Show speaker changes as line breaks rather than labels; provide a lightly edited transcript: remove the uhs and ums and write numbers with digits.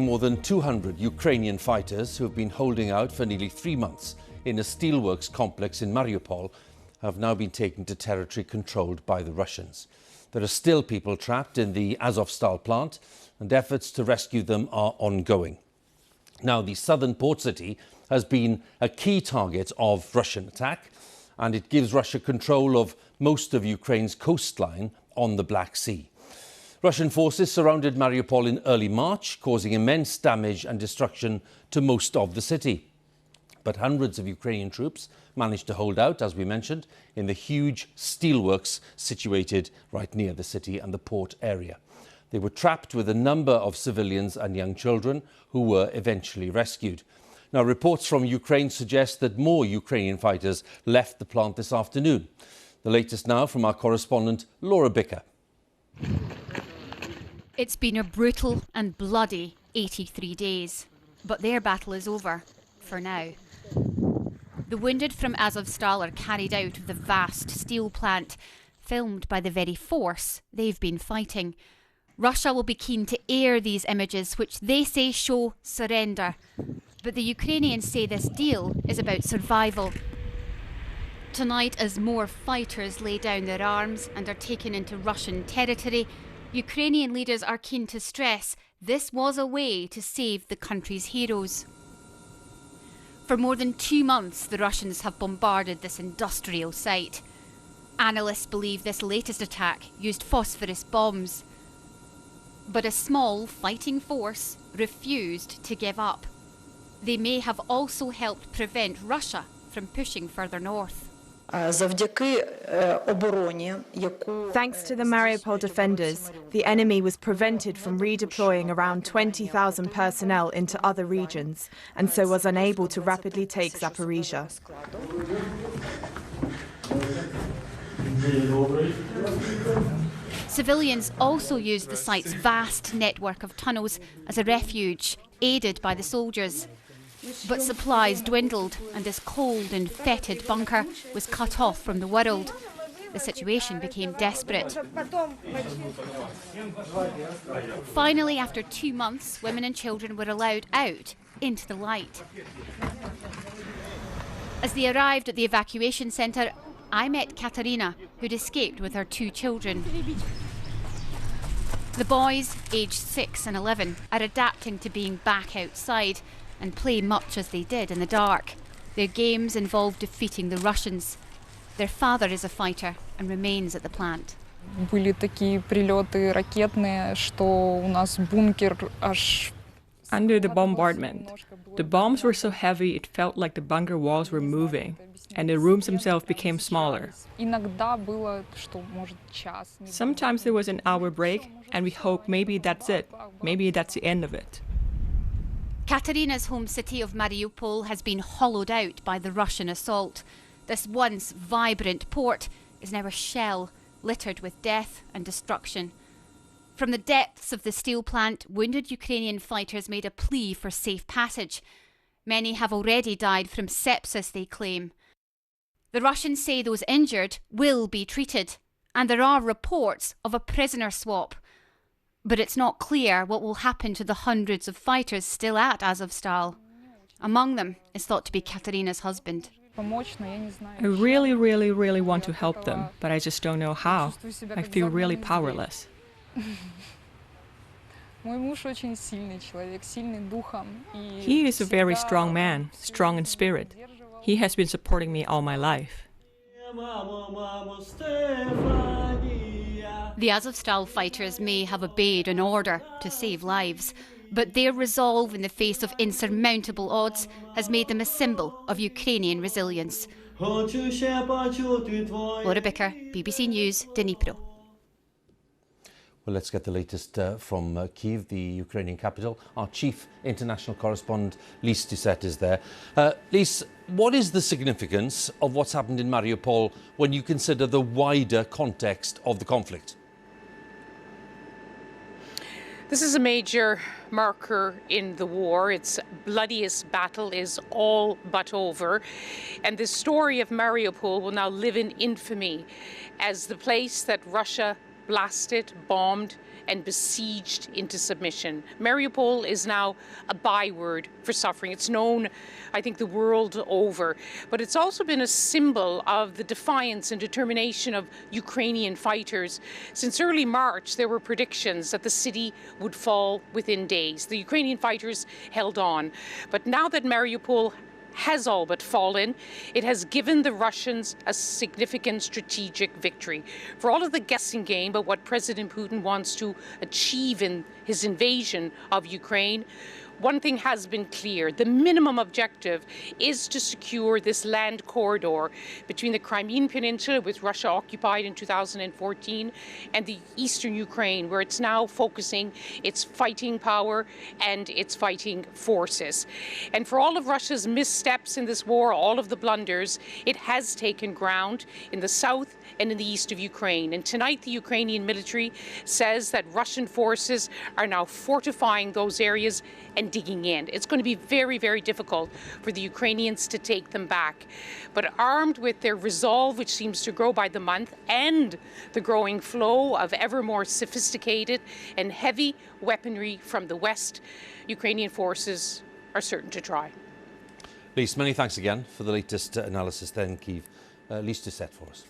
more than 200 Ukrainian fighters who have been holding out for nearly 3 months in a steelworks complex in Mariupol have now been taken to territory controlled by the Russians. There are still people trapped in the Azovstal plant, and efforts to rescue them are ongoing. Now, the southern port city has been a key target of Russian attack, and it gives Russia control of most of Ukraine's coastline on the Black Sea. Russian forces surrounded Mariupol in early March, causing immense damage and destruction to most of the city. But hundreds of Ukrainian troops managed to hold out, as we mentioned, in the huge steelworks situated right near the city and the port area. They were trapped with a number of civilians and young children who were eventually rescued. Now, reports from Ukraine suggest that more Ukrainian fighters left the plant this afternoon. The latest now from our correspondent, Laura Bicker.
It's been a brutal and bloody 83 days, but their battle is over, for now. The wounded from Azovstal are carried out of the vast steel plant, filmed by the very force they've been fighting. Russia will be keen to air these images, which they say show surrender. But the Ukrainians say this deal is about survival. Tonight, as more fighters lay down their arms and are taken into Russian territory, Ukrainian leaders are keen to stress this was a way to save the country's heroes. For more than 2 months, the Russians have bombarded this industrial site. Analysts believe this latest attack used phosphorus bombs. But a small fighting force refused to give up. They may have also helped prevent Russia from pushing further north.
Thanks to the Mariupol defenders, the enemy was prevented from redeploying around 20,000 personnel into other regions, and so was unable to rapidly take Zaporizhia.
Civilians also used the site's vast network of tunnels as a refuge, aided by the soldiers. But supplies dwindled, and this cold and fetid bunker was cut off from the world. The situation became desperate. Finally, after 2 months, women and children were allowed out into the light. As they arrived at the evacuation centre, I met Katerina, who'd escaped with her 2 children. The boys, aged 6 and 11, are adapting to being back outside and play much as they did in the dark. Their games involved defeating the Russians. Their father is a fighter and remains at the plant.
Были такие прилеты ракетные, что у нас бункер аж.
Under the bombardment, the bombs were so heavy it felt like the bunker walls were moving, and the rooms themselves became smaller.
Иногда было, что может час.
Sometimes there was an hour break, and we hoped maybe that's it, maybe that's the end of it.
Katerina's home city of Mariupol has been hollowed out by the Russian assault. This once vibrant port is now a shell littered with death and destruction. From the depths of the steel plant, wounded Ukrainian fighters made a plea for safe passage. Many have already died from sepsis, they claim. The Russians say those injured will be treated, and there are reports of a prisoner swap. But it's not clear what will happen to the hundreds of fighters still at Azovstal. Among them is thought to be Katerina's husband.
I really, really, really want to help them, but I just don't know how. I feel really powerless. He is a very strong man, strong in spirit. He has been supporting me all my life.
The Azovstal fighters may have obeyed an order to save lives, but their resolve in the face of insurmountable odds has made them a symbol of Ukrainian resilience. Laura Bicker, BBC News, Dnipro.
Well, let's get the latest from Kyiv, the Ukrainian capital. Our chief international correspondent, Lise Doucette, is there. Lise, what is the significance of what's happened in Mariupol when you consider the wider context of the conflict?
This is a major marker in the war. Its bloodiest battle is all but over. And the story of Mariupol will now live in infamy as the place that Russia blasted, bombed, and besieged into submission. Mariupol is now a byword for suffering. It's known, I think, the world over. But it's also been a symbol of the defiance and determination of Ukrainian fighters. Since early March, there were predictions that the city would fall within days. The Ukrainian fighters held on. But now that Mariupol has all but fallen, it has given the Russians a significant strategic victory. For all of the guessing game about what President Putin wants to achieve in his invasion of Ukraine, one thing has been clear. The minimum objective is to secure this land corridor between the Crimean Peninsula, with Russia occupied in 2014, and the eastern Ukraine, where it's now focusing its fighting power and its fighting forces. And for all of Russia's missteps in this war, all of the blunders, it has taken ground in the south and in the east of Ukraine. And tonight, the Ukrainian military says that Russian forces are now fortifying those areas and digging in. It's going to be very, very difficult for the Ukrainians to take them back. But armed with their resolve, which seems to grow by the month, and the growing flow of ever more sophisticated and heavy weaponry from the West, Ukrainian forces are certain to try.
Lise, many thanks again for the latest analysis then, Kyiv. Lise to set for us.